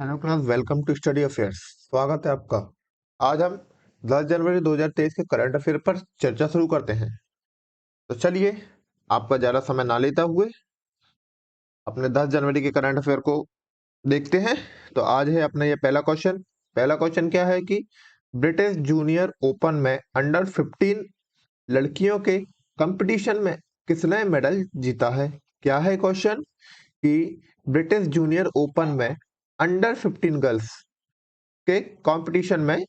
Hello class, welcome to Study Affairs. स्वागत है आपका। आज हम 10 जनवरी 2023 के करंट अफेयर पर चर्चा शुरू करते हैं। तो चलिए, आपका ज़्यादा समय ना लेता हुए अपने 10 जनवरी के करंट अफेयर को देखते हैं। तो आज है अपना ये पहला क्वेश्चन क्या है कि ब्रिटिश जूनियर ओपन में अंडर 15 लड़कियों के कंपटीशन में किसने मेडल जीता है। क्या है क्वेश्चन कि ब्रिटिश जूनियर ओपन में अंडर 15 गर्ल्स के कंपटीशन में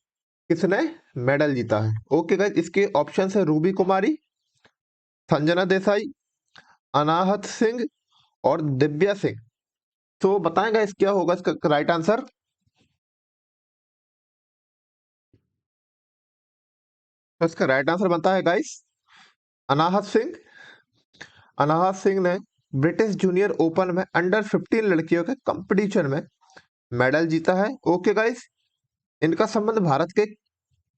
किसने मेडल जीता है। ओके गाइस, इसके ऑप्शन है रूबी कुमारी, संजना देसाई, अनाहत सिंह और दिव्या सिंह। तो बताएं गाइस क्या होगा इसका राइट आंसर। तो इसका राइट आंसर बनता है गाइस अनाहत सिंह। अनाहत सिंह ने ब्रिटिश जूनियर ओपन में अंडर 15 लड़कियों के कंपटीशन में मेडल जीता है। ओके गाइस, इनका संबंध भारत के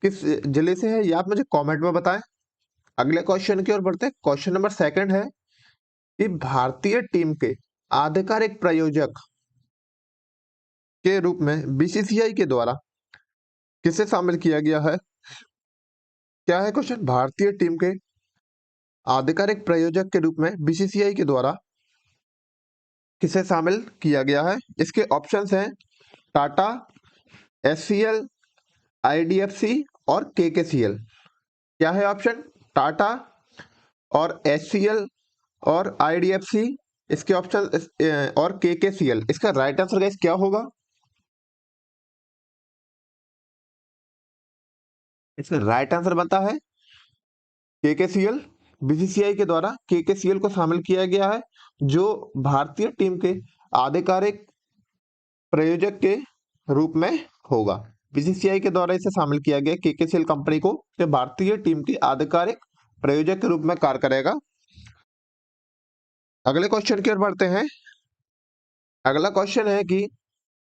किस जिले से है ये आप मुझे कमेंट में बताएं। अगले क्वेश्चन की ओर बढ़ते हैं। क्वेश्चन नंबर सेकंड है कि भारतीय टीम के आधिकारिक प्रायोजक के रूप में बीसीसीआई के द्वारा किसे शामिल किया गया है। क्या है क्वेश्चन, भारतीय टीम के आधिकारिक प्रायोजक के रूप में बीसीसीआई के द्वारा किसे शामिल किया गया है। इसके ऑप्शंस हैं टाटा, एचसीएल, आईडीएफसी और केकेसीएल। क्या है ऑप्शन, टाटा और एचसीएल और आईडीएफसी, इसके ऑप्शन और केकेसीएल। इसका राइट आंसर गाइस क्या होगा। इसका राइट आंसर बनता है केकेसीएल। बीसीसीआई के द्वारा केकेसीएल को शामिल किया गया है, जो भारतीय टीम के आधिकारिक प्रायोजक के रूप में होगा। बीसीसीआई के द्वारा इसे शामिल किया गया केकेसीएल कंपनी को, जो भारतीय टीम के आधिकारिक प्रायोजक के रूप में कार्य करेगा। अगले क्वेश्चन की ओर बढ़ते हैं। अगला क्वेश्चन है कि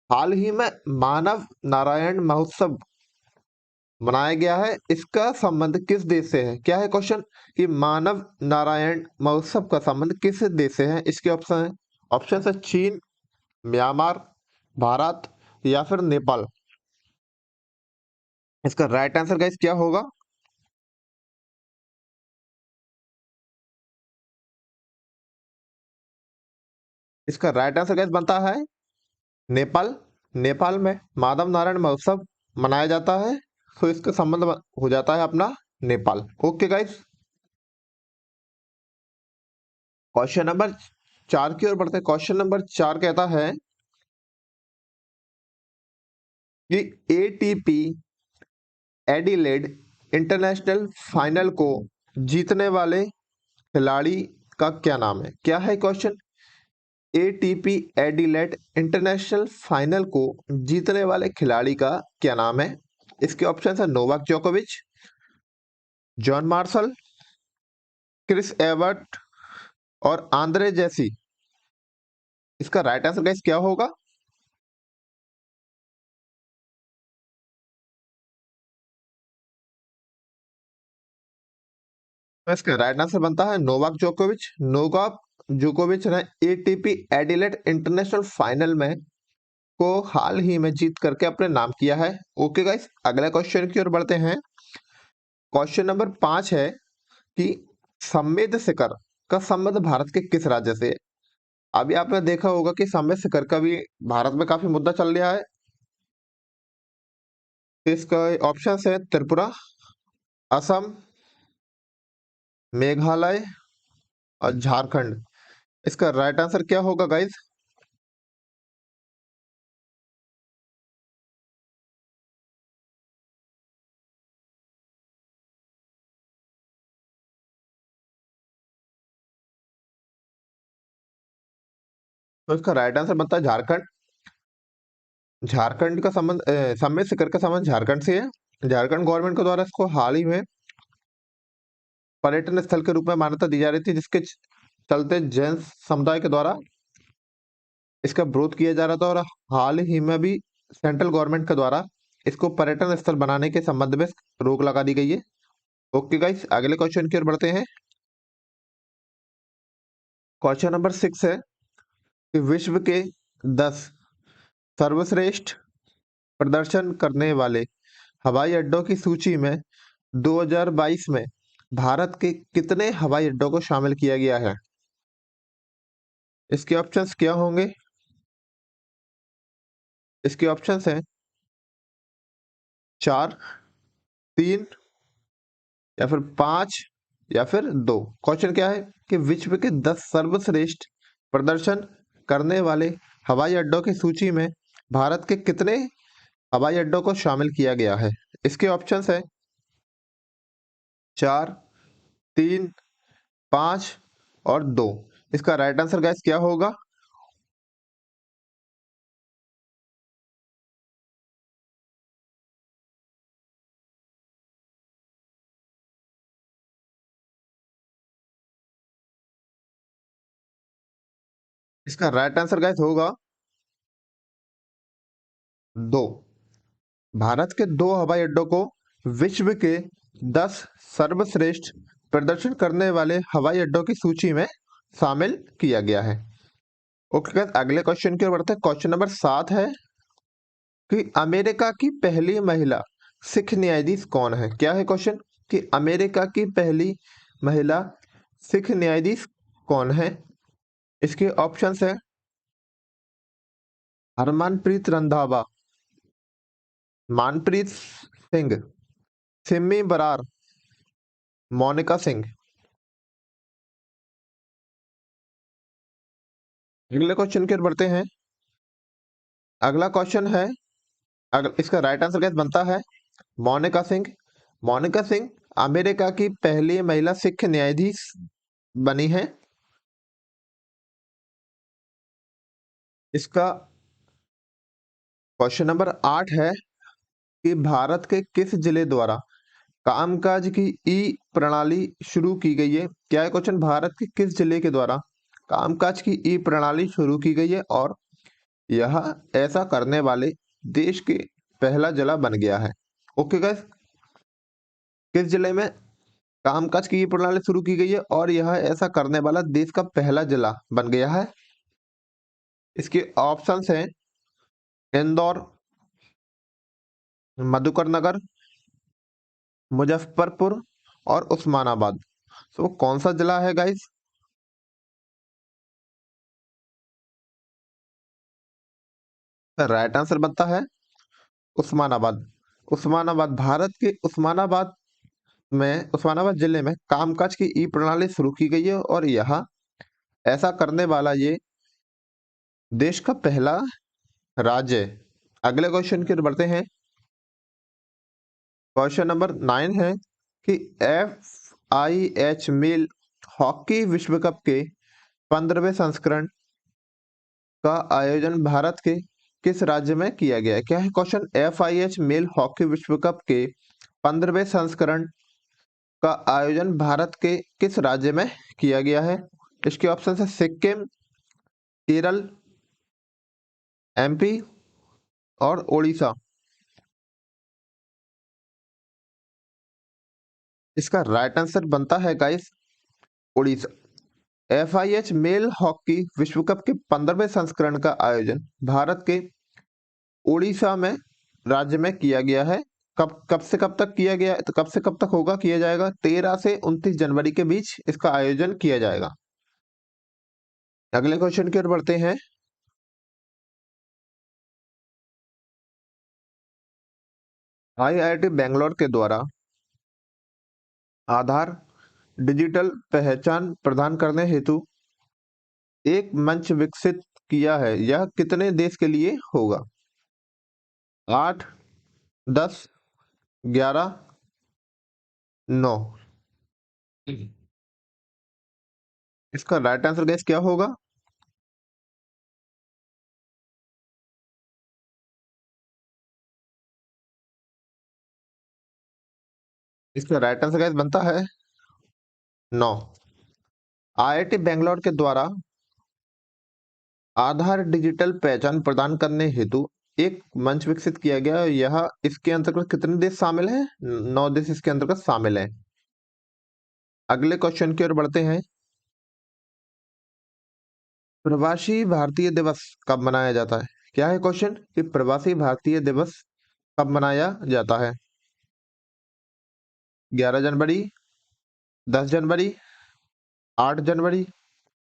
हाल ही में मानव नारायण महोत्सव मनाया गया है, इसका संबंध किस देश से है। क्या है क्वेश्चन कि मानव नारायण महोत्सव का संबंध किस देश से है। इसके ऑप्शन है चीन, म्यांमार, भारत या फिर नेपाल। इसका राइट आंसर गाइस क्या होगा। इसका राइट आंसर गाइस बनता है नेपाल। नेपाल में माधव नारायण महोत्सव मनाया जाता है, तो इसका संबंध हो जाता है अपना Nepal. Okay guys, question number 4 की ओर बढ़ते हैं। क्वेश्चन नंबर 4 कहता है कि एटीपी एडिलेड इंटरनेशनल फाइनल को जीतने वाले खिलाड़ी का क्या नाम है। क्या है question, ATP Adelaide international final को जीतने वाले खिलाड़ी का क्या नाम है। इसके ऑप्शन है नोवाक जोकोविच, जॉन मार्शल, क्रिस एवर्ट और आंद्रे जेसी। इसका राइट आंसर गाइस क्या होगा। तो इसका राइट आंसर बनता है नोवाक जोकोविच। नोवाक जोकोविच ने एटीपी एडिलेड इंटरनेशनल फाइनल में को हाल ही में जीत करके अपने नाम किया है। ओके गाइस, अगले क्वेश्चन की ओर बढ़ते हैं। क्वेश्चन नंबर 5 है कि संमेद शिखर का संबंध भारत के किस राज्य से है। अभी आपने देखा होगा कि संमेद शिखर का भी भारत में काफी मुद्दा चल रहा है। तो इसका ऑप्शन है त्रिपुरा, असम, मेघालय और झारखंड। इसका राइट आंसर क्या होगा गाइस। तो इसका राइट आंसर बनता है झारखंड। झारखंड का संबंध संमेद शिखर का संबंध झारखंड से है। झारखंड गवर्नमेंट के द्वारा इसको हाल ही में पर्यटन स्थल के रूप में मान्यता दी जा रही थी, जिसके चलते जैन समुदाय के द्वारा इसका विरोध किया जा रहा था, और हाल ही में भी सेंट्रल गवर्नमेंट के द्वारा इसको पर्यटन स्थल बनाने के संबंध में रोक लगा दी गई है। ओके गाइस, अगले क्वेश्चन की ओर बढ़ते हैं। क्वेश्चन नंबर 6 है कि विश्व के 10 सर्वश्रेष्ठ प्रदर्शन करने वाले हवाई अड्डों की सूची में 2022 में भारत के कितने हवाई अड्डों को शामिल किया गया है? इसके ऑप्शंस क्या होंगे? इसके ऑप्शंस हैं 4, 3 या फिर 5 या फिर 2। क्वेश्चन क्या है कि विश्व के 10 सर्वश्रेष्ठ प्रदर्शन करने वाले हवाई अड्डों की सूची में भारत के कितने हवाई अड्डों को शामिल किया गया है? इसके ऑप्शंस हैं 4, 3, 5 और 2। इसका राइट आंसर गाइस क्या होगा? इसका राइट आंसर गाइस होगा 2। भारत के 2 हवाई अड्डों को विश्व के 10 सर्वश्रेष्ठ प्रदर्शन करने वाले हवाई अड्डों की सूची में शामिल किया गया है। ओके गाइस, अगले क्वेश्चन की ओर बढ़ते हैं। क्वेश्चन नंबर 7 है कि अमेरिका की पहली महिला सिख न्यायाधीश कौन है? क्या है क्वेश्चन कि अमेरिका की पहली महिला सिख न्यायाधीश कौन है? इसके ऑप्शंस है हरमनप्रीत रंधावा, मानप्रीत सिंह, सिमी बरार, मोनिका सिंह। अगले क्वेश्चन की ओर बढ़ते हैं। अगला क्वेश्चन है, इसका राइट आंसर कैसे बनता है? मोनिका सिंह। मोनिका सिंह अमेरिका की पहली महिला सिख न्यायाधीश बनी है। इसका क्वेश्चन नंबर 8 है कि भारत के किस जिले द्वारा कामकाज की ई प्रणाली शुरू की गई है? क्या है क्वेश्चन? भारत के किस जिले के द्वारा कामकाज की ई प्रणाली शुरू की गई है और यह ऐसा करने वाले देश के पहला जिला बन गया है? ओके गाइस, किस जिले में कामकाज की ई प्रणाली शुरू की गई है और यह ऐसा करने वाला देश का पहला जिला बन गया है? इसके ऑप्शंस हैं इंदौर, मधुकर नगर, मुजफ्फरपुर और उस्मानाबाद। तो कौन सा जिला है गाइस? राइट आंसर बनता है उस्मानाबाद। उस्मानाबाद भारत के उस्मानाबाद जिले में कामकाज की ई प्रणाली शुरू की गई है और यह ऐसा करने वाला ये देश का पहला राज्य है। अगले क्वेश्चन की ओर बढ़ते हैं। क्वेश्चन नंबर 9 है कि FIH मेल हॉकी विश्व कप के 15वें संस्करण का आयोजन भारत के किस राज्य में किया गया है? क्या है क्वेश्चन? FIH मेल हॉकी विश्व कप के 15वें संस्करण का आयोजन भारत के किस राज्य में किया गया है? इसके ऑप्शन है सिक्किम, केरल, MP और ओडिशा। इसका राइट आंसर बनता है guys Odisha. FIH male hockey विश्व कप के 15वें संस्करण का आयोजन भारत के ओडिशा में राज्य में किया गया है। कब कब से कब तक किया गया? तो कब से कब तक होगा किया जाएगा? 13 से 29 जनवरी के बीच इसका आयोजन किया जाएगा। अगले क्वेश्चन की ओर बढ़ते हैं। IIT बेंगलोर के द्वारा आधार डिजिटल पहचान प्रदान करने हेतु एक मंच विकसित किया है। यह कितने देश के लिए होगा? 8, 10, 11, 9। इसका राइट आंसर गैस क्या होगा? इसका राइट आंसर गैस बनता है 9। IIT बेंगलोर के द्वारा आधार डिजिटल पहचान प्रदान करने हेतु एक मंच विकसित किया गया। यह इसके अंतर्गत कितने देश शामिल हैं? 9 देश इसके अंतर्गत शामिल हैं। अगले क्वेश्चन की ओर बढ़ते हैं। प्रवासी भारतीय दिवस कब मनाया जाता है? क्या है क्वेश्चन कि प्रवासी भारतीय दिवस कब मनाया जाता है? 11 जनवरी, 10 जनवरी, 8 जनवरी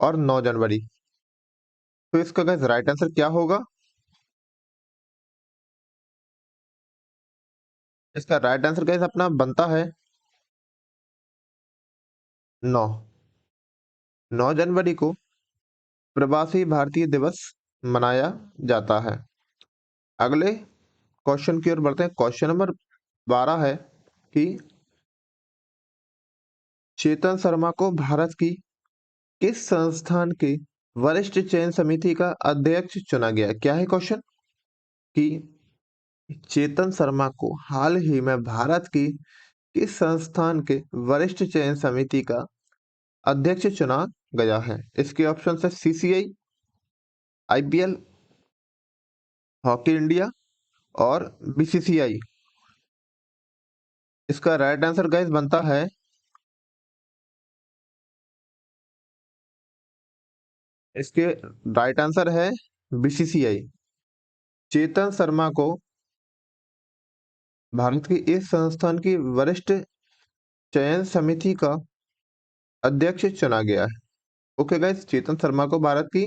और 9 जनवरी। तो इसका गाइस राइट आंसर क्या होगा? इसका राइट आंसर गाइस अपना बनता है 9। 9 जनवरी को प्रवासी भारतीय दिवस मनाया जाता है। अगले क्वेश्चन की ओर बढ़ते हैं। क्वेश्चन नंबर 12 है कि चेतन शर्मा को भारत की किस संस्थान के वरिष्ठ चयन समिति का अध्यक्ष चुना गया? क्या है क्वेश्चन कि चेतन शर्मा को हाल ही में भारत की किस संस्थान के वरिष्ठ चयन समिति का अध्यक्ष चुना गया है? इसके ऑप्शन है सीसीआई, आईपीएल, हॉकी इंडिया और बीसीसीआई। इसका राइट आंसर गाइस बनता है इसके राइट आंसर है बीसीसीआई। चेतन शर्मा को भारत की इस संस्थान की वरिष्ठ चयन समिति का अध्यक्ष चुना गया है। ओके गाइस, चेतन शर्मा को भारत की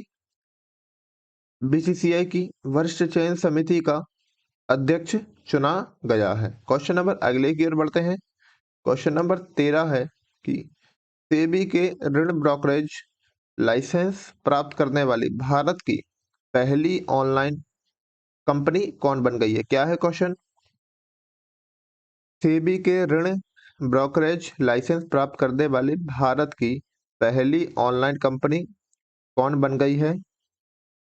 बीसीसीआई की वरिष्ठ चयन समिति का अध्यक्ष चुना गया है। क्वेश्चन नंबर अगले की ओर बढ़ते हैं। क्वेश्चन नंबर 13 है कि सेबी के ऋण ब्रोकरेज लाइसेंस प्राप्त करने वाली भारत की पहली ऑनलाइन कंपनी कौन बन गई है? क्या है क्वेश्चन? सेबी के ऋण ब्रोकरेज लाइसेंस प्राप्त करने वाली भारत की पहली ऑनलाइन कंपनी कौन बन गई है?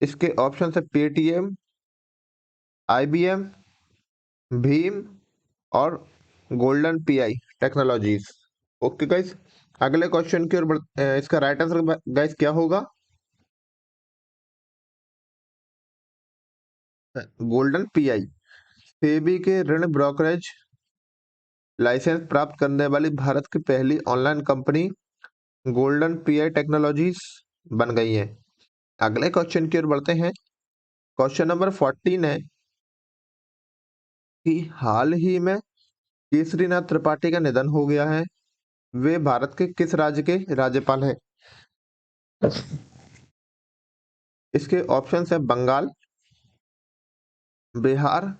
इसके ऑप्शन है पेटीएम, आईबीएम, भीम और golden pi technologies. Okay guys, अगले क्वेश्चन की ओर इसका राइट आंसर गाइस क्या होगा? Golden pi. सेबी के ऋण ब्रोकरेज लाइसेंस प्राप्त करने वाली भारत की पहली online company golden pi technologies बन गई है। अगले क्वेश्चन की ओर बढ़ते हैं। क्वेश्चन नंबर 14 है कि हाल ही में केसरीनाथ त्रिपाठी का निधन हो गया है। वे भारत के किस राज्य के राज्यपाल हैं? इसके ऑप्शन है बंगाल, बिहार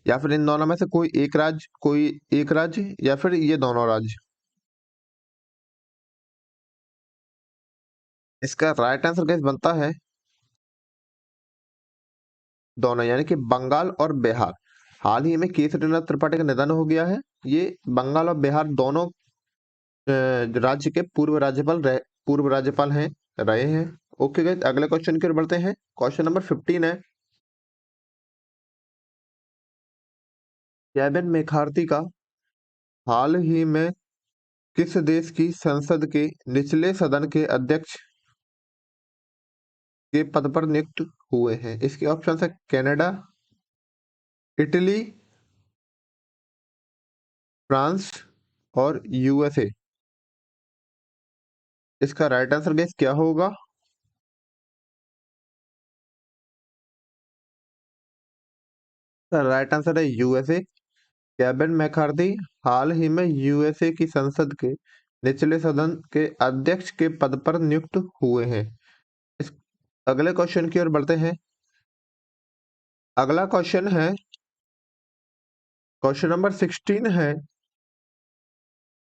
या फिर इन दोनों में से कोई एक राज्य या फिर ये दोनों राज्य। इसका राइट आंसर गाइस बनता है दोनों, यानी कि बंगाल और बिहार। हाल ही में केसरीनाथ त्रिपाठी का निधन हो गया है। ये बंगाल और बिहार दोनों राज्य के पूर्व राज्यपाल हैं रहे हैं। ओके गाइस, अगले क्वेश्चन की ओर बढ़ते हैं। क्वेश्चन नंबर 15 है केविन मैकार्थी का हाल ही में किस देश की संसद के निचले सदन के अध्यक्ष के पद पर नियुक्त हुए हैं? इसके ऑप्शन है कनाडा, इटली, फ्रांस और यूएसए। इसका राइट आंसर गाइस क्या होगा? राइट आंसर है यूएसए। केविन मैकार्थी हाल ही में यूएसए की संसद के निचले सदन के अध्यक्ष के पद पर नियुक्त हुए हैं। इस अगले क्वेश्चन की ओर बढ़ते हैं। अगला क्वेश्चन है, क्वेश्चन नंबर 16 है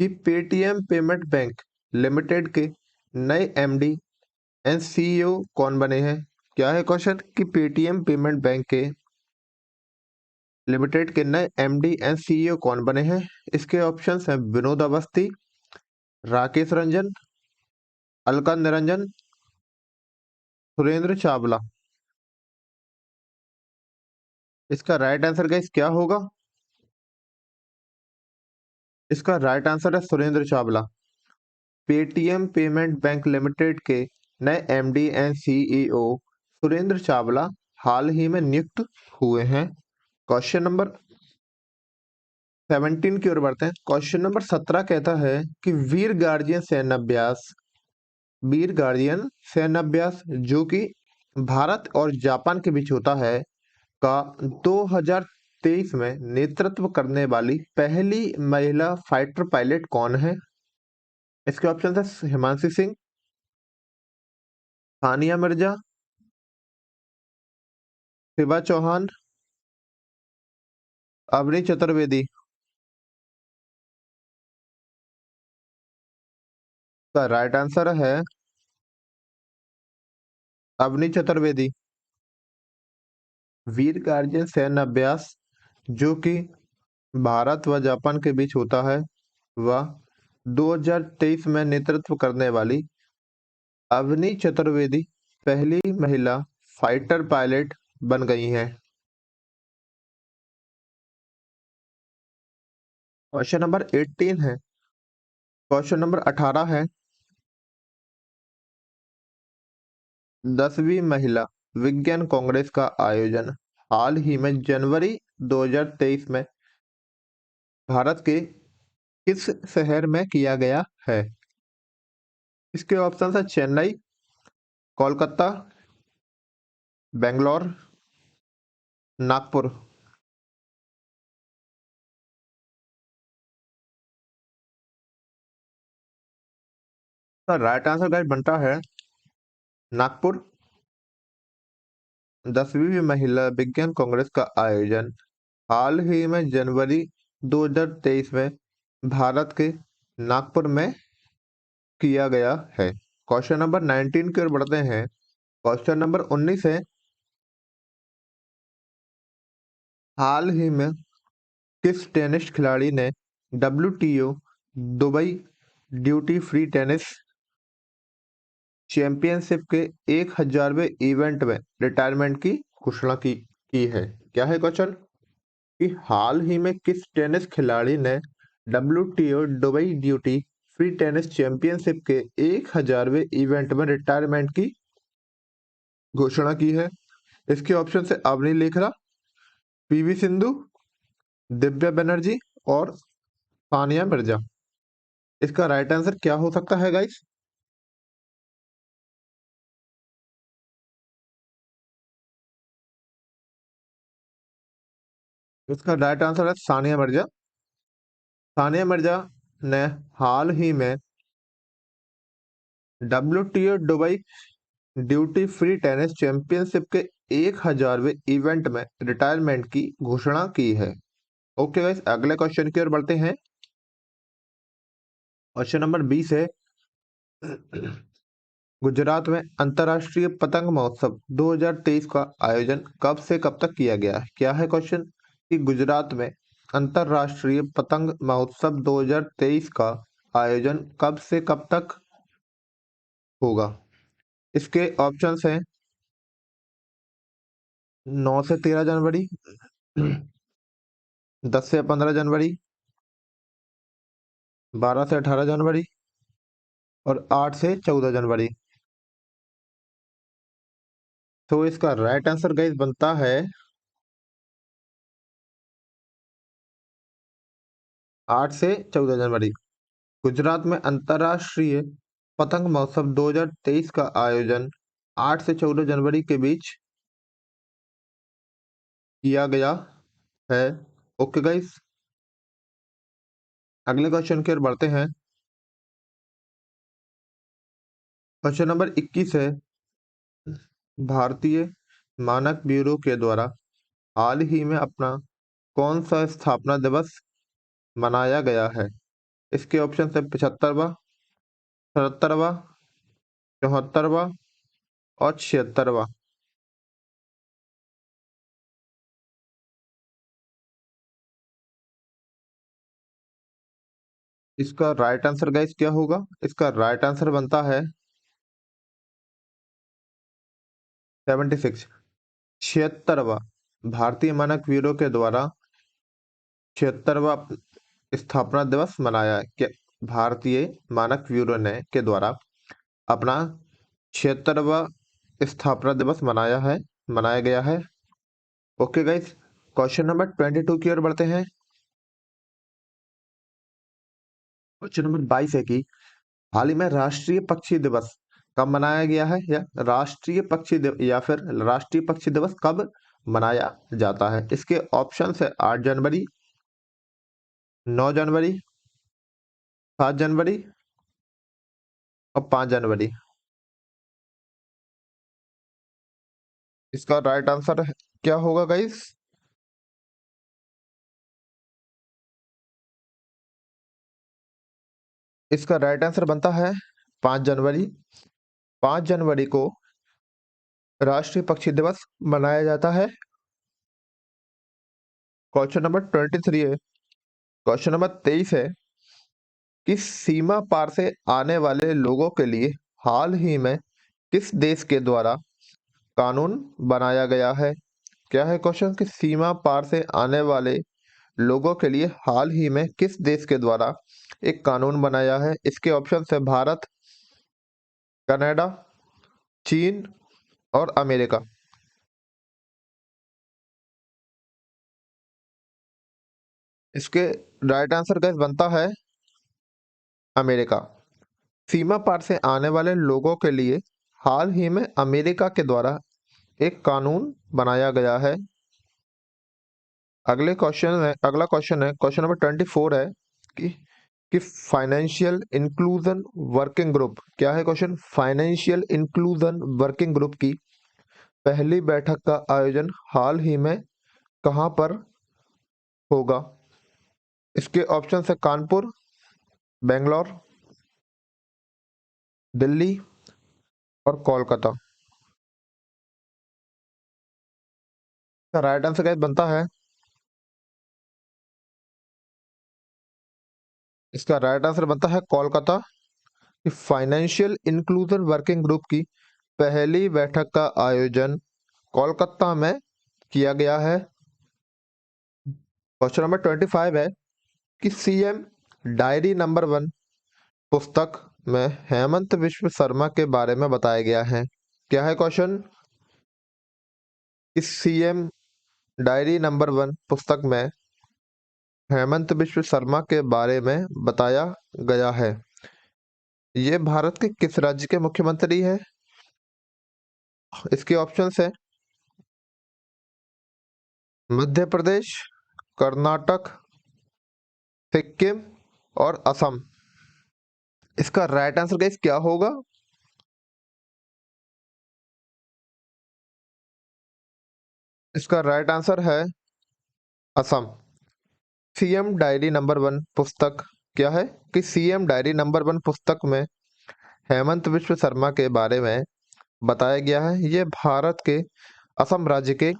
कि पेटीएम पेमेंट बैंक लिमिटेड के नए एमडी एंड सीईओ कौन बने हैं? क्या है क्वेश्चन कि पेटीएम पेमेंट बैंक के लिमिटेड के नए एमडी एंड सीईओ कौन बने हैं? इसके ऑप्शंस हैं विनोद अवस्थी, राकेश रंजन, अलका निरंजन, सुरेंद्र चावला। इसका राइट आंसर गाइस क्या होगा? इसका राइट आंसर है Surendra Chawla. Paytm payment bank limited के नए MD and CEO Surendra Chawla हाल ही में नियुक्त हुए हैं। क्वेश्चन नंबर 17 की ओर बढ़ते हैं। क्वेश्चन नंबर 17 कहता है कि वीर गार्डियन सैन्य अभ्यास जो कि भारत और जापान के बीच होता है, का 2023 में नेतृत्व करने वाली पहली महिला फाइटर पायलट कौन है? इसके ऑप्शन है हिमांशी सिंह, सानिया मिर्जा, शिवा चौहान, अवनी चतुर्वेदी। का राइट आंसर है अवनी चतुर्वेदी। वीर गार्जियन सैन्य अभ्यास जो कि भारत व जापान के बीच होता है वह 2023 में नेतृत्व करने वाली अवनी चतुर्वेदी पहली महिला फाइटर पायलट बन गई हैं। क्वेश्चन नंबर 18 है। क्वेश्चन नंबर 18 है, 10वीं महिला विज्ञान कांग्रेस का आयोजन हाल ही में जनवरी 2023 में भारत के किस शहर में किया गया है? इसके ऑप्शन है चेन्नई, कोलकाता, बेंगलोर, नागपुर। का राइट आंसर गाइस बनता है नागपुर। 10वीं महिला विज्ञान कांग्रेस का आयोजन हाल ही में जनवरी 2023 में भारत के नागपुर में किया गया है। क्वेश्चन नंबर 19 की ओर बढ़ते हैं। क्वेश्चन नंबर 19 है, हाल ही में किस टेनिस खिलाड़ी ने WTO Dubai duty free tennis championship के 1000वें इवेंट में रिटायरमेंट की घोषणा की है? क्या है क्वेश्चन कि हाल ही में किस टेनिस खिलाड़ी ने WTO Dubai duty free tennis championship के 1000वें इवेंट में रिटायरमेंट की घोषणा की है? इसके ऑप्शन है अवनी लेखरा, PV सिंधु, दिव्या बनर्जी और सानिया मिर्जा। इसका राइट आंसर क्या हो सकता है गाइस? इसका राइट आंसर है सानिया मिर्जा। सानिया मिर्जा ने हाल ही में WTO Dubai duty free tennis championship के 1000वें इवेंट में रिटायरमेंट की घोषणा की है। ओके गाइस, अगले क्वेश्चन की ओर बढ़ते हैं। क्वेश्चन नंबर 20 है, गुजरात में अंतरराष्ट्रीय पतंग महोत्सव 2023 का आयोजन कब से कब तक किया गया है? क्या है क्वेश्चन कि गुजरात में अंतरराष्ट्रीय पतंग महोत्सव 2023 का आयोजन कब से कब तक होगा? इसके ऑप्शंस हैं 9 से 13 जनवरी, 10 से 15 जनवरी, 12 से 18 जनवरी और 8 से 14 जनवरी। तो इसका राइट आंसर गाइस बनता है 8 से 14 जनवरी। गुजरात में अंतरराष्ट्रीय पतंग महोत्सव 2023 का आयोजन 8 से 14 जनवरी के बीच किया गया है। ओके गाइस, अगले क्वेश्चन की ओर बढ़ते हैं। क्वेश्चन नंबर 21 है, भारतीय मानक ब्यूरो के द्वारा हाल ही में अपना कौन सा स्थापना दिवस मनाया गया है? इसके ऑप्शन है 75वां, 77वां, 74वां और 76वां। इसका राइट आंसर गाइस क्या होगा? इसका राइट आंसर बनता है 76, 76वां। भारतीय मानक ब्यूरो के द्वारा 76वां स्थापना दिवस मनाया है। क्या भारतीय मानक ब्यूरो ने के द्वारा अपना 76वां स्थापना दिवस मनाया गया है। ओके गाइस, क्वेश्चन नंबर 22 की ओर बढ़ते हैं। क्वेश्चन नंबर 22 है कि हाल ही में राष्ट्रीय पक्षी दिवस कब मनाया गया है, या राष्ट्रीय पक्षी दिवस कब मनाया जाता है? इसके ऑप्शन है 8 जनवरी, 9 जनवरी, 7 जनवरी और 5 जनवरी। इसका राइट आंसर क्या होगा गाइस? इसका राइट आंसर बनता है 5 जनवरी। 5 जनवरी को राष्ट्रीय पक्षी दिवस मनाया जाता है। क्वेश्चन नंबर 23 है। क्वेश्चन नंबर 23 है कि सीमा पार से आने वाले लोगों के लिए हाल ही में किस देश के द्वारा कानून बनाया गया है? क्या है क्वेश्चन कि सीमा पार से आने वाले लोगों के लिए हाल ही में किस देश के द्वारा एक कानून बनाया है? इसके ऑप्शन है भारत, कनाडा, चीन और अमेरिका। इसके राइट आंसर गाइस बनता है अमेरिका। सीमा पार से आने वाले लोगों के लिए हाल ही में अमेरिका के द्वारा एक कानून बनाया गया है। अगला क्वेश्चन है क्वेश्चन नंबर 24 है कि फाइनेंशियल इंक्लूजन वर्किंग ग्रुप, क्या है question? Financial inclusion working group की पहली बैठक का आयोजन हाल ही में कहां पर होगा? इसके ऑप्शन है कानपुर, बेंगलोर, दिल्ली और कोलकाता। इसका राइट आंसर गाइस बनता है, इसका राइट आंसर बनता है कोलकाता। कि फाइनेंशियल इंक्लूजन वर्किंग ग्रुप की पहली बैठक का आयोजन कोलकाता में किया गया है। क्वेश्चन नंबर 25 है कि सीएम डायरी नंबर 1 पुस्तक में हेमंत विश्व शर्मा के बारे में बताया गया है। क्या है क्वेश्चन? इस सीएम डायरी नंबर 1 पुस्तक में हेमंत विश्व शर्मा के बारे में बताया गया है। ये भारत के किस राज्य के मुख्यमंत्री है? इसके ऑप्शंस है मध्य प्रदेश, कर्नाटक, सिक्किम और असम। इसका राइट आंसर गाइस क्या होगा? इसका राइट आंसर है असम। सीएम डायरी नंबर 1 पुस्तक, क्या है कि सीएम डायरी नंबर 1 पुस्तक में हेमंत विश्व शर्मा के बारे में बताया गया है। ये भारत के असम राज्य के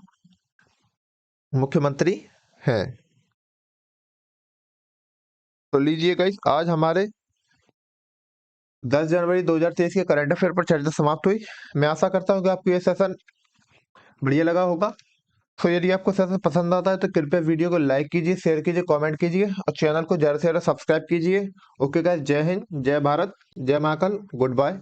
मुख्यमंत्री हैं। तो लीजिए गाइस, आज हमारे 10 जनवरी 2023 के करंट अफेयर पर चर्चा समाप्त हुई। मैं आशा करता हूँ कि आपको ये सेशन बढ़िया लगा होगा। तो यदि आपको सेशन पसंद आता है तो कृपया वीडियो को लाइक कीजिए, शेयर कीजिए, कमेंट कीजिए और चैनल को ज्यादा से ज्यादा सब्सक्राइब कीजिए। ओके गाइस, जय हिंद, जय भारत, जय महाकाल, गुड बाय।